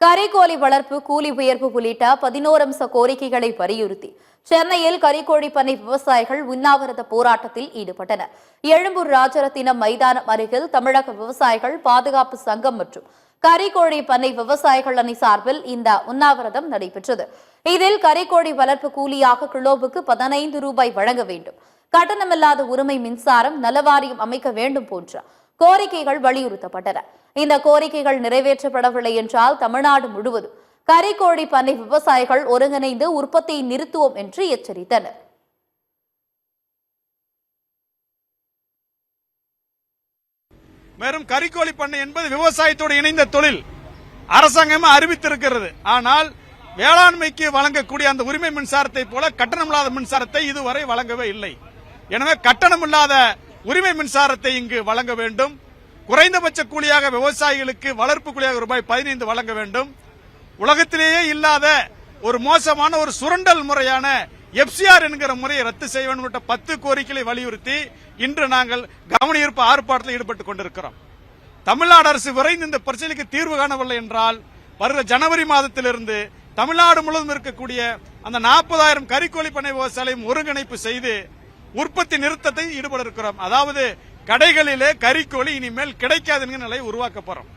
கறிக்கோழி வளர்ப்பு, கூலி உயர்வு உள்ளிட்ட 11 அம்ச கோரிக்கைகளை வலியுறுத்தி சென்னையில் கறிக்கோழி பண்ணை விவசாயிகள் உண்ணாவிரத போராட்டத்தில் ஈடுபட்டனர். எழும்பூர் ராஜரத்தினம் மைதானம் அருகில் தமிழக விவசாயிகள் பாதுகாப்பு சங்கம் மற்றும் கறிக்கோழி பண்ணை விவசாயிகள் அணி சார்பில் இந்த உண்ணாவிரதம் நடைபெற்றது. இதில் கறிக்கோழி வளர்ப்பு கூலியாக கிலோவுக்கு 15 ரூபாய் வழங்க வேண்டும், கட்டணமில்லாத உரிமை மின்சாரம் நலவாரியம் அமைக்க வேண்டும் போன்ற கோரிக்கைகள் வலியுறுத்தப்பட்டன. இந்த கோரிக்கைகள் நிறைவேற்றப்படவில்லை என்றால் தமிழ்நாடு முழுவதும் கறிக்கோழி பண்ணை விவசாயிகள் ஒருங்கிணைந்து உற்பத்தியை நிறுத்துவோம் என்று எச்சரித்தனர். மேலும் கறிக்கோழி பண்ணை என்பது விவசாயத்தோடு இணைந்த தொழில் அரசாங்கமே அறிவித்திருக்கிறது. ஆனால் வேளாண்மைக்கு வழங்கக்கூடிய அந்த உரிமை மின்சாரத்தை போல கட்டணமில்லாத மின்சாரத்தை இதுவரை வழங்கவே இல்லை. எனவே கட்டணமில்லாத உரிமை மின்சாரத்தை இங்கு வழங்க வேண்டும். குறைந்தபட்ச கூலியாக விவசாயிகளுக்கு வளர்ப்பு கூலியாக ரூபாய் 15 வழங்க வேண்டும். உலகத்திலேயே இல்லாத ஒரு மோசமான ஒரு சுரண்டல் முறையான எஃப்சிஆர் என்கிற முறையை ரத்து செய்ய வேண்டும் என்ற 10 கோரிக்கைகளை வலியுறுத்தி இன்று நாங்கள் கவனஈர்ப்பு ஆர்ப்பாட்டத்தில் ஈடுபட்டுக் கொண்டிருக்கிறோம். தமிழ்நாடு அரசு விரைந்து இந்த பிரச்சனைக்கு தீர்வு காணவில்லை என்றால் வருகிற ஜனவரி மாதத்திலிருந்து தமிழ்நாடு முழுவதும் இருக்கக்கூடிய அந்த 40,000 கறிக்கோழி பண்ணை விவசாயிகளையும் ஒருங்கிணைப்பு செய்து உற்பத்தி நிறுத்தத்தை ஈடுபட இருக்கிறோம். அதாவது கடைகளிலே கறிக்கோழி இனிமேல் கிடைக்காது என்கிற நிலையை உருவாக்க போறோம்.